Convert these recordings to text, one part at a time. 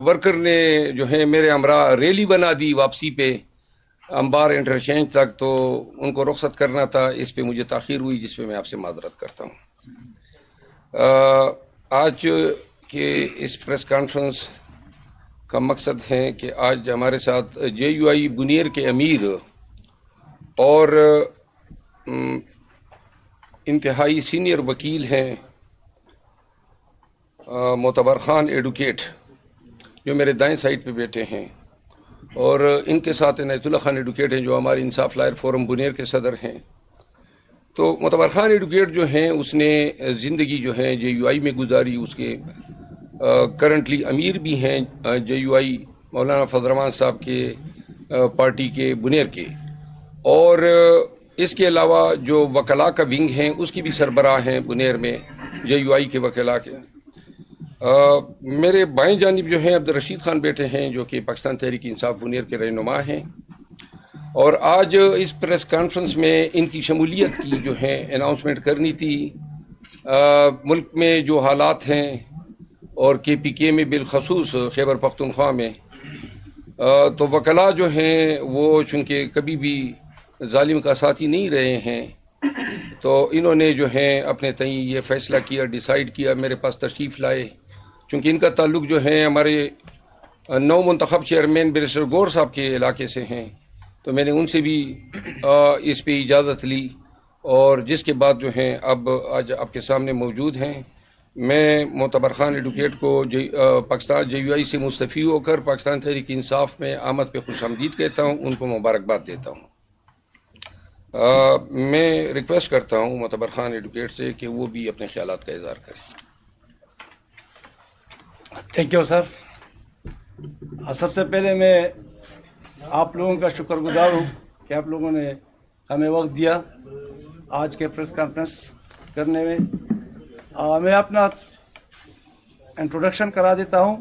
Worker نے جو ہے میرے ہمراہ ریلی بنا دی واپسی پہ امبار انٹرچینج تک، تو ان کو رخصت کرنا تھا، اس پہ مجھے تاخیر ہوئی، جس پہ میں آپ سے معذرت کرتا ہوں۔ آج کے اس پریس کانفرنس کا مقصد ہے کہ آج ہمارے ساتھ جے یو آئی بنیر کے امیر اور انتہائی سینئر وکیل ہیں معتبر خان ایڈوکیٹ، جو میرے دائیں سائڈ پہ بیٹھے ہیں، اور ان کے ساتھ عنایت اللہ خان ایڈوکیٹ ہیں، جو ہمارے انصاف لائر فورم بنیر کے صدر ہیں۔ تو معتبر خان ایڈوکیٹ جو ہیں، اس نے زندگی جو ہے جے یو آئی میں گزاری، اس کے کرنٹلی امیر بھی ہیں جے یو آئی مولانا فضل الرحمان صاحب کے پارٹی کے بنیر کے، اور اس کے علاوہ جو وکلاء کا ونگ ہیں اس کی بھی سربراہ ہیں بنیر میں جے یو آئی کے وکلاء کے۔ میرے بائیں جانب جو ہیں عبدالرشید خان بیٹے ہیں، جو کہ پاکستان تحریک انصاف بنیر کے رہنما ہیں، اور آج اس پریس کانفرنس میں ان کی شمولیت کی جو ہے اناؤنسمنٹ کرنی تھی۔ ملک میں جو حالات ہیں اور کے پی کے میں بالخصوص خیبر پختونخوا میں، تو وکلاء جو ہیں وہ چونکہ کبھی بھی ظالم کا ساتھی نہیں رہے ہیں، تو انہوں نے جو ہے اپنے تئیں یہ فیصلہ کیا، ڈیسائیڈ کیا، میرے پاس تشریف لائے، چونکہ ان کا تعلق جو ہے ہمارے نو منتخب چیئرمین بیرسٹر گور صاحب کے علاقے سے ہیں، تو میں نے ان سے بھی اس پہ اجازت لی، اور جس کے بعد جو ہیں اب آج آپ کے سامنے موجود ہیں۔ میں معتبر خان ایڈوکیٹ کو پاکستان جے یو آئی سے مستعفی ہو کر پاکستان تحریک انصاف میں آمد پہ خوش آمدید کہتا ہوں، ان کو مبارکباد دیتا ہوں۔ میں ریکویسٹ کرتا ہوں معتبر خان ایڈوکیٹ سے کہ وہ بھی اپنے خیالات کا اظہار کریں۔ Thank you sir. سب سے پہلے میں آپ لوگوں کا شکر گزار ہوں کہ آپ لوگوں نے ہمیں وقت دیا آج کے پریس کانفرنس کرنے میں۔ میں اپنا انٹروڈکشن کرا دیتا ہوں۔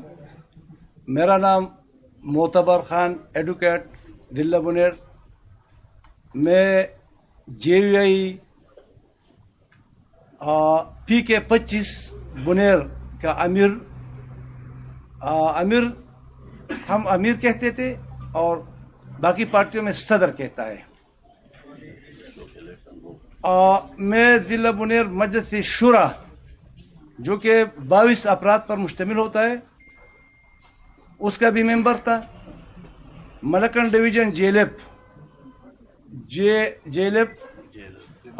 میرا نام معتبر خان ایڈوکیٹ ضلع بنیر، میں جے یو آئی پی کے 25 بنیر کا امیر ہم امیر کہتے تھے، اور باقی پارٹیوں میں صدر کہتا ہے۔ میں ضلع بنیر مجلس شورا، جو کہ 22 افراد پر مشتمل ہوتا ہے، اس کا بھی ممبر تھا۔ ملکن ڈویژن جیلیپ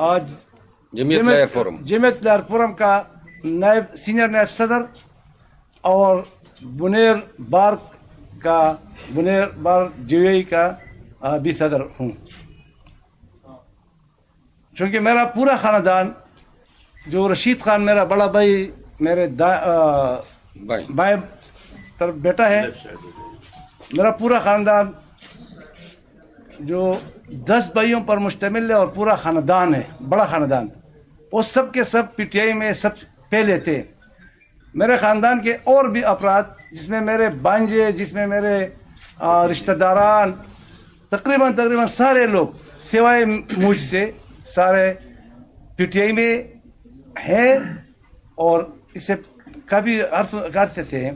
آج جمعیت لائر فورم کا سینئر نائب صدر، اور بنیر بار جے یو آئی کا بھی صدر ہوں۔ چونکہ میرا پورا خاندان، جو رشید خان میرا بڑا بھائی میرے بائیں طرف بیٹا ہے، میرا پورا خاندان جو 10 بھائیوں پر مشتمل ہے اور پورا خاندان ہے، بڑا خاندان، وہ سب کے سب پی ٹی آئی میں سب پہلے تھے۔ میرے خاندان کے اور بھی افراد، جس میں میرے بانجے، جس میں میرے رشتہ داران، تقریباً سارے لوگ سوائے مجھ سے سارے پی ٹی آئی میں ہیں، اور اسے کافی عرصے سے ہیں۔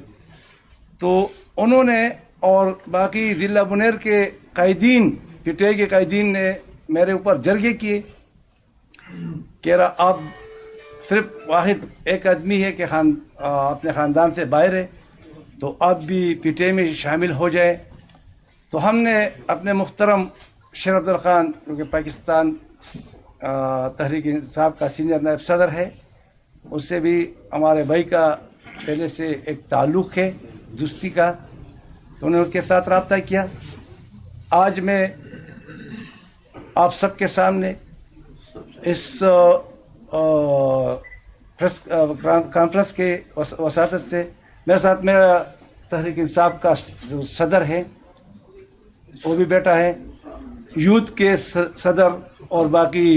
تو انہوں نے اور باقی ضلع بنیر کے قائدین، پی ٹی آئی کے قائدین نے میرے اوپر جرگے کیے کہ اب صرف واحد ایک آدمی ہے کہ اپنے خاندان سے باہر ہے، تو اب بھی پی ٹی آئی میں شامل ہو جائے۔ تو ہم نے اپنے محترم شیر عبداللہ خان، جو کہ پاکستان تحریک انصاف کا سینئر نائب صدر ہے، اس سے بھی ہمارے بھائی کا پہلے سے ایک تعلق ہے دوستی کا، تو انہوں نے اس کے ساتھ رابطہ کیا۔ آج میں آپ سب کے سامنے اس پریس کانفرنس کے وساطت سے میرے ساتھ میرا تحریک انصاف کا جو صدر ہے وہ بھی بیٹا ہے، یوتھ کے صدر اور باقی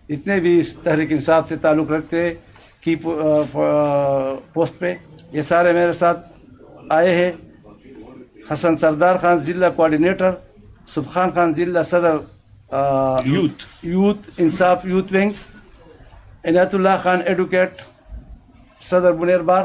جتنے بھی تحریک انصاف سے تعلق رکھتے کی پوسٹ پہ، یہ سارے میرے ساتھ آئے ہیں۔ حسن سردار خان ضلع کوآرڈینیٹر، سبحان خان ضلع صدر یوتھ انصاف یوتھ ونگ، عنایت اللہ خان ایڈوکیٹ صدر بنیر بار،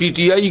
PTI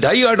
2.5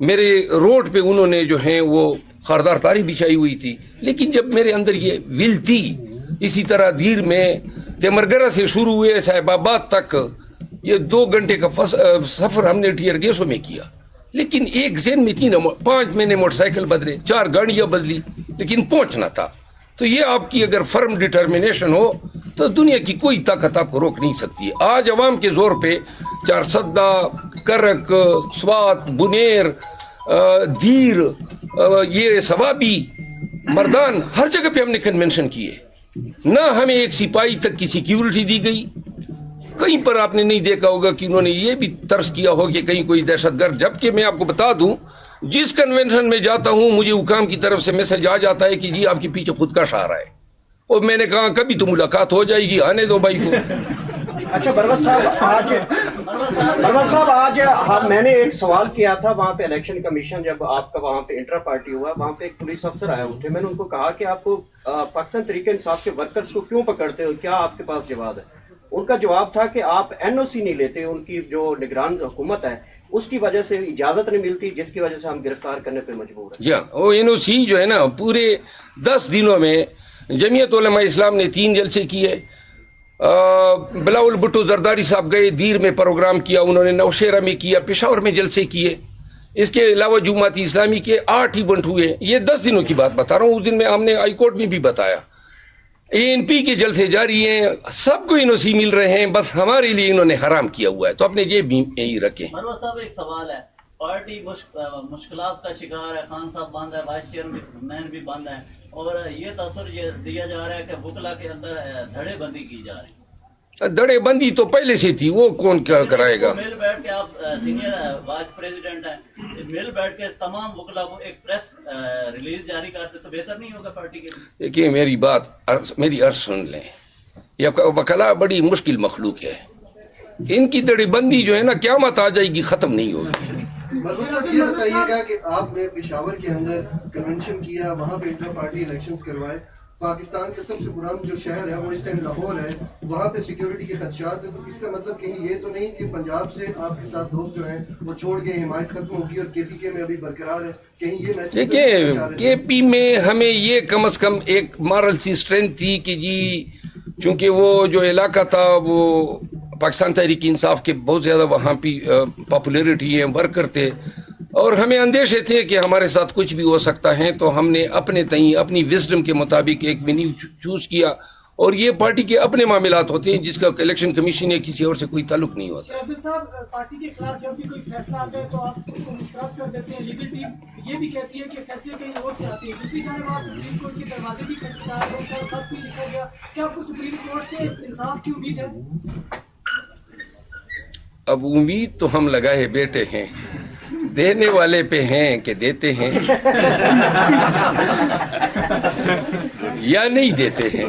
میرے روڈ پہ انہوں نے جو ہیں وہ خاردار تاری بچھائی ہوئی تھی، لیکن جب میرے اندر یہ ول تھی، اسی طرح دیر میں تیمرگرہ سے شروع ہوئے صاحب آباد تک یہ 2 گھنٹے کا سفر ہم نے ٹیئر گیسوں میں کیا، لیکن ایک ذہن میں 5 میں نے موٹر سائیکل بدلے، 4 گاڑیاں بدلی، لیکن پہنچنا تھا۔ تو یہ آپ کی اگر فرم ڈٹرمنیشن ہو تو دنیا کی کوئی طاقت آپ کو روک نہیں سکتی ہے۔ آج عوام کے زور پہ چارسدہ، کرک، سوات، بنیر، دیر، یہ سوابی، مردان، ہر جگہ پہ ہم نے کنونشن کیے، نہ ہمیں ایک سپاہی تک کی سیکیورٹی دی گئی۔ کہیں پر آپ نے نہیں دیکھا ہوگا کہ انہوں نے یہ بھی ترس کیا ہو کہ کہیں کوئی دہشت گرد، جبکہ میں آپ کو بتا دوں جس کنونشن میں جاتا ہوں مجھے حکام کی طرف سے میسج آ جاتا ہے کہ جی آپ کے پیچھے خود کا آ رہا ہے، اور میں نے کہا کبھی تو ملاقات ہو جائے گی، آنے دو بھائی کو۔ اچھا بروت صاحب آج میں نے ایک سوال کیا تھا وہاں پہ الیکشن کمیشن، جب آپ کا وہاں پہ انٹرا پارٹی ہوا، وہاں پہ ایک پولیس افسر آیا ہوئے تھے، میں نے ان کو کہا کہ آپ کو پاکستان تحریک انصاف کے ورکرز کو کیوں پکڑتے ہو، کیا آپ کے پاس جواب ہے؟ ان کا جواب تھا کہ آپ NOC نہیں لیتے، ان کی جو نگران حکومت ہے اس کی وجہ سے اجازت نہیں ملتی، جس کی وجہ سے ہم گرفتار کرنے پہ مجبور ہیں۔ جی وہ NOC جو ہے نا، پورے 10 دنوں میں جمعیت علماء اسلام نے 3 جلسے کیے، بلاول بھٹو زرداری صاحب گئے، دیر میں پروگرام کیا انہوں نے، نوشہرہ میں کیا، پشاور میں جلسے کیے، اس کے علاوہ جماعت اسلامی کے 8 ایونٹ ہوئے۔ یہ 10 دنوں کی بات بتا رہا ہوں، اس دن میں ہم نے ہائی کورٹ میں بھی بتایا۔ ANP کے جلسے جاری ہیں، سب کو NOC مل رہے ہیں، بس ہمارے لیے انہوں نے حرام کیا ہوا ہے، تو اپنے جیب بھی یہی رکھیں۔ مروت صاحب ایک سوال ہے، پارٹی مشکلات کا شکار ہے، خان صاحب بند ہے، وائس چیئرمین بھی بند ہے، اور یہ تاثر دیا جا رہا ہے کہ وکلا کے اندر دھڑے بندی کی جا رہی ہے۔ دھڑے بندی تو پہلے سے تھی، وہ کون کیا کرائے گا؟ مل بیٹھ کے آپ سینئر وائس پریزیڈنٹ ہیں، مل بیٹھ کے تمام وکلا کو ایک پریس ریلیز جاری کرتے تو بہتر نہیں ہوگا پارٹی کے لیے؟ دیکھیے میری عرض سن لیں، یہ وکلا بڑی مشکل مخلوق ہے، ان کی دھڑے بندی جو ہے نا قیامت آ جائے گی، ختم نہیں ہوگی۔ مروت صاحب یہ بتائیے گا کہ آپ نے پشاور کے اندر کنونشن کیا، وہاں پہ انٹر پارٹی الیکشنز کروائے، پاکستان کا سب سے پرانا جو شہر ہے وہ اس ٹائم لاہور ہے، وہاں پہ سیکیورٹی کے خدشات ہیں، تو اس کا مطلب کہیں یہ تو نہیں کہ پنجاب سے آپ کے ساتھ لوگ جو ہیں وہ چھوڑ گئے، حمایت ختم ہوگی اور KPK میں ابھی برقرار ہے، کہیں یہ میسج؟ دیکھیں KP میں ہمیں یہ کم از کم ایک مارل سی اسٹرینتھ تھی کہ جی چونکہ وہ جو علاقہ تھا وہ پاکستان تحریک انصاف کے بہت زیادہ وہاں پہ پاپولیرٹی ہے، ورکر تھے، اور ہمیں اندیشے تھے کہ ہمارے ساتھ کچھ بھی ہو سکتا ہے، تو ہم نے اپنے تئیں اپنی وزڈم کے مطابق ایک وینیو چوز کیا، اور یہ پارٹی کے اپنے معاملات ہوتے ہیں جس کا الیکشن کمیشن یا کسی اور سے کوئی تعلق نہیں ہوتا۔ شہزاد صاحب، پارٹی کے خلاف جب بھی کوئی فیصلہ آتا ہے تو آپ اس کو مسترد کر دیتے ہیں، لیگل ٹیم یہ بھی کہتی ہے کہ فیصلے کہیں اور سے آتے ہیں، دوسری جانب آپ سپریم کورٹ کے دروازے بھی کھٹکھٹا رہے ہیں، خط بھی لکھا گیا، کیا آپ کو سپریم کورٹ سے انصاف کی امید ہے؟ اب امید تو ہم لگائے بیٹھے ہیں، دینے والے پہ ہیں کہ دیتے ہیں یا نہیں دیتے ہیں،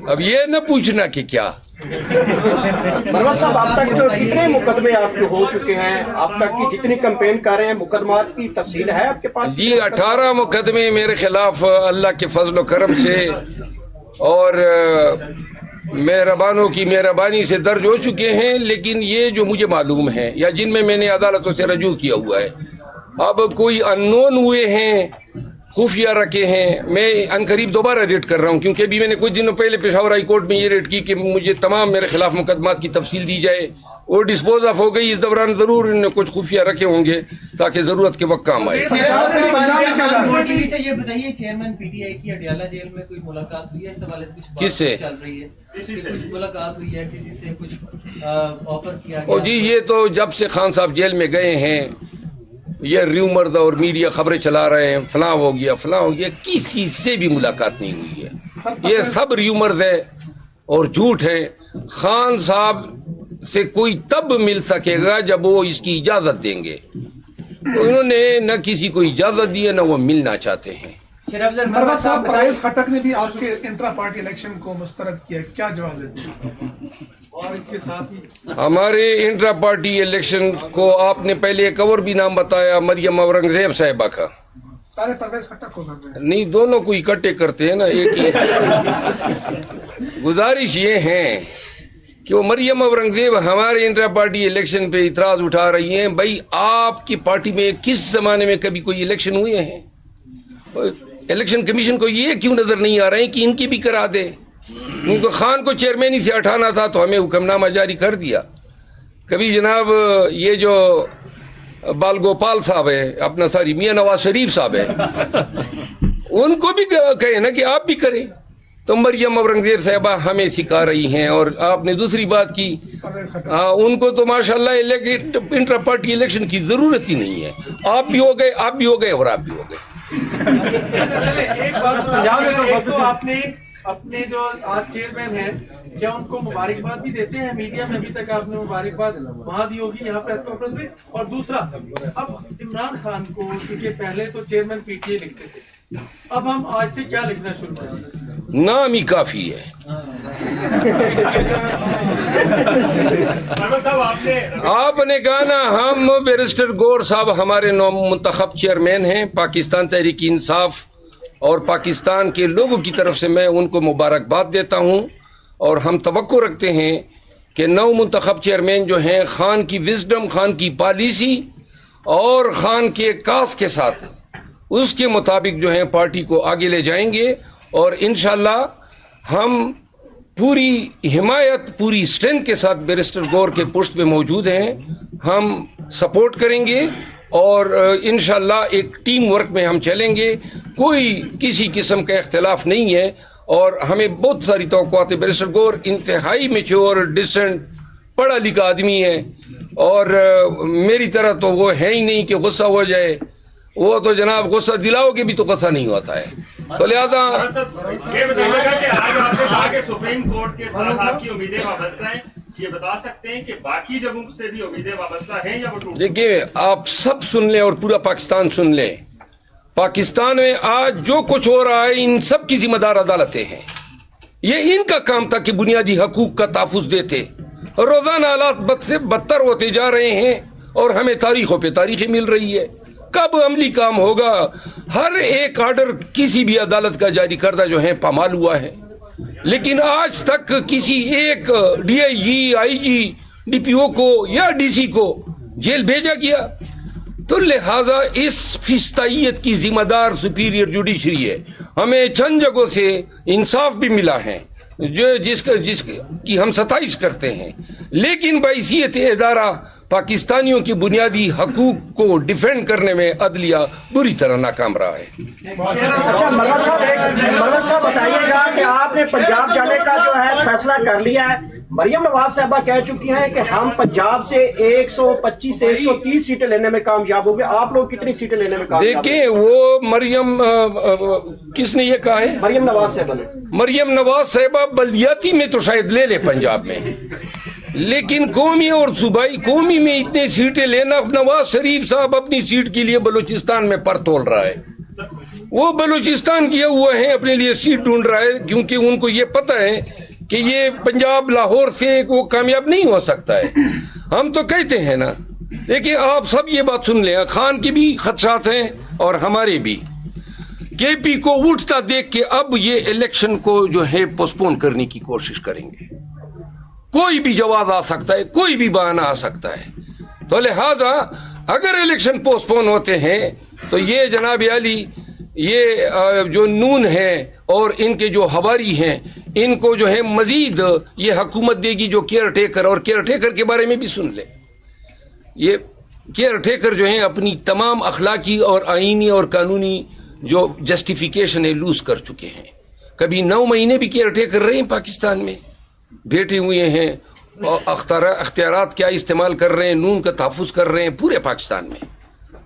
اب یہ نہ پوچھنا کہ کیا۔ مروت صاحب اب تک کتنے مقدمے آپ کے ہو چکے ہیں، اب تک کی جتنی کمپین کر رہے ہیں، مقدمات کی تفصیل ہے آپ کے پاس؟ جی 18 مقدمے میرے خلاف اللہ کے فضل و کرم سے اور مہربانوں کی مہربانی سے درج ہو چکے ہیں، لیکن یہ جو مجھے معلوم ہے یا جن میں نے عدالتوں سے رجوع کیا ہوا ہے، اب کوئی اننون ہوئے ہیں، خفیہ رکھے ہیں، میں عنقریب دوبارہ ریٹ کر رہا ہوں، کیونکہ ابھی میں نے کچھ دنوں پہلے پشاور ہائی کورٹ میں یہ ریٹ کی کہ مجھے تمام میرے خلاف مقدمات کی تفصیل دی جائے، وہ ڈسپوز آف ہو گئی، اس دوران ضرور انہوں نے کچھ خفیہ رکھے ہوں گے تاکہ ضرورت کے وقت کام آئے۔ یہ بتائیے چیئرمین PTI کی اڈیالہ جیل میں کوئی ملاقات ہوئی ہے، اس حوالے سے کچھ کس سے چل رہی ہے؟ کچھ ملاقات ہوئی ہے، کسی سے کچھ آفر کیا گیا؟ جی یہ تو جب سے خان صاحب جیل میں گئے ہیں یہ ریومرز اور میڈیا خبریں چلا رہے ہیں، فلاں ہو گیا فلاں ہو گیا، کسی سے بھی ملاقات نہیں ہوئی ہے، یہ سب ریومرز ہے اور جھوٹ ہے۔ خان صاحب سے کوئی تب مل سکے گا جب وہ اس کی اجازت دیں گے، تو انہوں نے نہ کسی کو اجازت دی ہے نہ وہ ملنا چاہتے ہیں۔ مروت صاحب، پرویز خٹک نے بھی آپ کے انٹرا پارٹی الیکشن کو مسترد کیا، کیا جواب دیتے ہیں؟ اور اس کے ساتھ ہی ہمارے انٹرا پارٹی الیکشن کو آپ نے پہلے ایک اور بھی نام بتایا، مریم اورنگزیب صاحبہ کا، پہلے پرویز خٹک کو کر رہے ہیں؟ نہیں، دونوں کو اکٹھے کرتے ہیں نا، ایک ہی۔ گزارش یہ ہے کہ وہ مریم اورنگزیب ہمارے انٹرا پارٹی الیکشن پہ اعتراض اٹھا رہی ہیں. بھائی آپ کی پارٹی میں کس زمانے میں کبھی کوئی الیکشن ہوئے ہیں؟ الیکشن کمیشن کو یہ کیوں نظر نہیں آ رہے ہیں کہ ان کی بھی کرا دے؟ ان کو خان کو چیئرمین سے ہٹانا تھا تو ہمیں حکم نامہ جاری کر دیا. کبھی جناب یہ جو بال گوپال صاحب ہے اپنا میاں نواز شریف صاحب ہے ان کو بھی کہیں نا کہ آپ بھی کریں. تو مریم اورنگزیب صاحبہ ہمیں سکھا رہی ہیں. اور آپ نے دوسری بات کی ان کو تو ماشاءاللہ انٹرا پارٹی الیکشن کی ضرورت ہی نہیں ہے. آپ بھی ہو گئے اور آپ بھی ہو گئے. ایک بات تو آپ نے اپنے جو آج چیئرمین ہیں کیا ان کو مبارکباد بھی دیتے ہیں؟ میڈیا میں ابھی تک آپ نے مبارکباد وہاں دی ہوگی, یہاں پریس کانفرنس میں. اور دوسرا, اب عمران خان کو کیونکہ پہلے تو چیئرمین پی ٹی اے لکھتے تھے, اب ہم آج سے کیا لکھنا شروع کریں؟ نام ہی کافی ہے. آپ نے کہا نا ہم بیرسٹر گور صاحب ہمارے منتخب چیئرمین ہیں پاکستان تحریک انصاف, اور پاکستان کے لوگوں کی طرف سے میں ان کو مبارکباد دیتا ہوں. اور ہم توقع رکھتے ہیں کہ نو منتخب چیئرمین جو ہیں خان کی وزڈم, خان کی پالیسی اور خان کے کاس کے ساتھ اس کے مطابق جو ہیں پارٹی کو آگے لے جائیں گے. اور انشاءاللہ ہم پوری حمایت, پوری اسٹرینتھ کے ساتھ بیرسٹر گور کے پشت پہ موجود ہیں. ہم سپورٹ کریں گے اور انشاءاللہ ایک ٹیم ورک میں ہم چلیں گے. کوئی کسی قسم کا اختلاف نہیں ہے اور ہمیں بہت ساری توقعات ہے. بیرسٹر گور انتہائی میچور, ڈسنٹ, پڑھا لکھا آدمی ہے اور میری طرح تو وہ ہے ہی نہیں کہ غصہ ہو جائے. وہ تو جناب غصہ دلاؤ گے بھی تو غصہ نہیں ہوتا ہے. تو لہذا یہ بتائیے گا کہ آج آپ نے کہا کہ سپریم کورٹ کے ساتھ آپ کی امیدیں وابستہ ہیں, یہ بتا سکتے ہیں کہ باقی جگہوں سے بھی امیدیں وابستہ ہیں یا وہ ٹوٹ؟ دیکھیے آپ سب سن لیں اور پورا پاکستان سن لیں. پاکستان میں آج جو کچھ ہو رہا ہے ان سب کی ذمہ دار عدالتیں ہیں. یہ ان کا کام تھا کہ بنیادی حقوق کا تحفظ دیتے. روزانہ حالات بد سے بدتر ہوتے جا رہے ہیں اور ہمیں تاریخوں پہ تاریخیں مل رہی ہے. کب عملی کام ہوگا؟ ہر ایک آرڈر کسی بھی عدالت کا جاری کردہ جو ہے پامال ہوا ہے, لیکن آج تک کسی ایک D I G, I G, D P او کو یا ڈی سی کو جیل بھیجا گیا. تو لہذا اس فستائیت کی ذمہ دار سپیریئر جوڈیشری ہے. ہمیں چند جگہوں سے انصاف بھی ملا ہے جس کی ہم ستائش کرتے ہیں, لیکن بحیثیت ادارہ پاکستانیوں کی بنیادی حقوق کو ڈیفینڈ کرنے میں عدلیہ بری طرح ناکام رہا ہے. اچھا ملک صاحب بتائیے گا کہ آپ نے پنجاب جانے کا جو ہے فیصلہ کر لیا ہے. مریم نواز صاحبہ کہہ چکی ہیں کہ ہم پنجاب سے 125 سے 130 سیٹیں لینے میں کامیاب ہو گئے. آپ لوگ کتنی سیٹیں لینے میں کامیاب؟ دیکھیں وہ مریم کس نے یہ کہا ہے؟ مریم نواز صاحبہ نے. مریم نواز صاحبہ بلدیاتی میں تو شاید لے لے پنجاب میں, لیکن قومی اور صوبائی قومی میں اتنے سیٹیں لینا, نواز شریف صاحب اپنی سیٹ کے لیے بلوچستان میں پر تول رہا ہے. وہ بلوچستان کیے ہوئے ہیں, اپنے لیے سیٹ ڈھونڈ رہا ہے کیونکہ ان کو یہ پتہ ہے کہ یہ پنجاب لاہور سے وہ کامیاب نہیں ہو سکتا ہے. ہم تو کہتے ہیں نا, دیکھیں آپ سب یہ بات سن لیں, خان کے بھی خدشات ہیں اور ہمارے بھی. کے پی کو اٹھتا دیکھ کے اب یہ الیکشن کو جو ہے پوسٹپون کرنے کی کوشش کریں گے. کوئی بھی جواز آ سکتا ہے, کوئی بھی بہانہ آ سکتا ہے. تو لہذا اگر الیکشن پوسٹ پون ہوتے ہیں تو یہ جناب علی یہ جو نون ہے اور ان کے جو ہواری ہیں ان کو جو ہے مزید یہ حکومت دے گی جو کیئر ٹیکر, اور کیئر ٹیکر کے بارے میں بھی سن لے. یہ کیئر ٹیکر جو ہیں اپنی تمام اخلاقی اور آئینی اور قانونی جو جسٹیفیکیشن ہے لوز کر چکے ہیں. کبھی 9 مہینے بھی کیئر ٹیکر رہے ہیں پاکستان میں, بیٹھے ہوئے ہیں اور اختیارات کیا استعمال کر رہے ہیں, نون کا تحفظ کر رہے ہیں پورے پاکستان میں,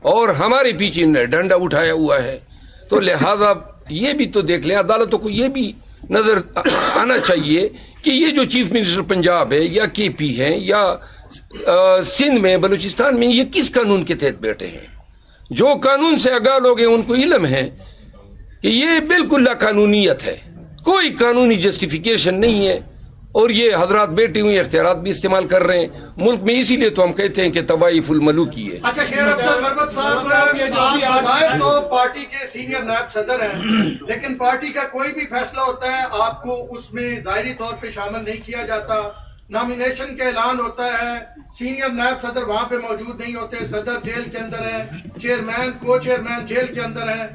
اور ہمارے پیچھے نے ڈنڈا اٹھایا ہوا ہے. تو لہذا یہ بھی تو دیکھ لیں, عدالتوں کو یہ بھی نظر آنا چاہیے کہ یہ جو چیف منسٹر پنجاب ہے یا کے پی ہے یا سندھ میں بلوچستان میں یہ کس قانون کے تحت بیٹھے ہیں. جو قانون سے آگاہ لوگ ہیں ان کو علم ہے کہ یہ بالکل لاقانونیت ہے, کوئی قانونی جسٹیفیکیشن نہیں ہے, اور یہ حضرات بیٹھے ہوئے اختیارات بھی استعمال کر رہے ہیں ملک میں. اسی لیے تو ہم کہتے ہیں کہ تباہی الملوکی ہے. اچھا شیر افضل مربت صاحب, آپ بظاہر تو پارٹی کے سینئر نائب صدر ہیں, لیکن پارٹی کا کوئی بھی فیصلہ ہوتا ہے آپ کو اس میں ظاہری طور پہ شامل نہیں کیا جاتا. نامینیشن کا اعلان ہوتا ہے، سینئر نائب صدر وہاں پہ موجود نہیں ہوتے، صدر جیل کے اندر ہے، چیئرمین کو چیئرمین جیل کے اندر ہے،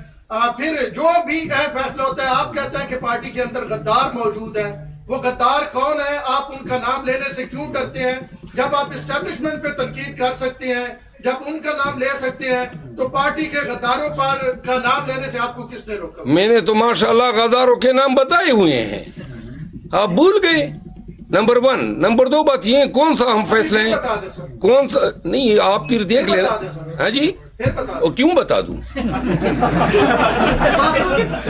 پھر جو بھی اہم فیصلہ ہوتا ہے آپ کہتے ہیں کہ پارٹی کے اندر غدار موجود ہیں. وہ غدار کون ہے؟ آپ ان کا نام لینے سے کیوں ڈرتے ہیں؟ جب آپ اسٹیبلشمنٹ پہ تنقید کر سکتے ہیں، جب ان کا نام لے سکتے ہیں، تو پارٹی کے غداروں پر کا نام لینے سے آپ کو کس نے روکا؟ میں نے تو ماشاءاللہ غداروں کے نام بتائے ہوئے ہیں، آپ بھول گئے. نمبر 1. نمبر 2 بات یہ کون سا ہم فیصلے ہیں، کون سا نہیں آپ پھر دیکھ لینا. ہاں جی کیوں بتا دوں؟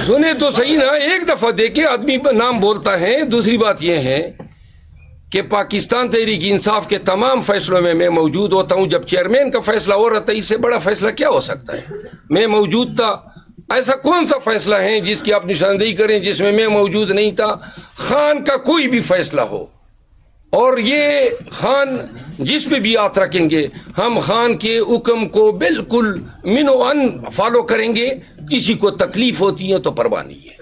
سنیں تو صحیح نا، ایک دفعہ دیکھے آدمی نام بولتا ہے. دوسری بات یہ ہے کہ پاکستان تحریک انصاف کے تمام فیصلوں میں موجود ہوتا ہوں. جب چیئرمین کا فیصلہ ہو رہا تھا، اس سے بڑا فیصلہ کیا ہو سکتا ہے؟ میں موجود تھا. ایسا کون سا فیصلہ ہے جس کی آپ نشاندہی کریں جس میں موجود نہیں تھا؟ خان کا کوئی بھی فیصلہ ہو، اور یہ خان جس پہ بھی ہاتھ رکھیں گے، ہم خان کے حکم کو بالکل منو ان فالو کریں گے. کسی کو تکلیف ہوتی ہے تو پرواہ نہیں ہے.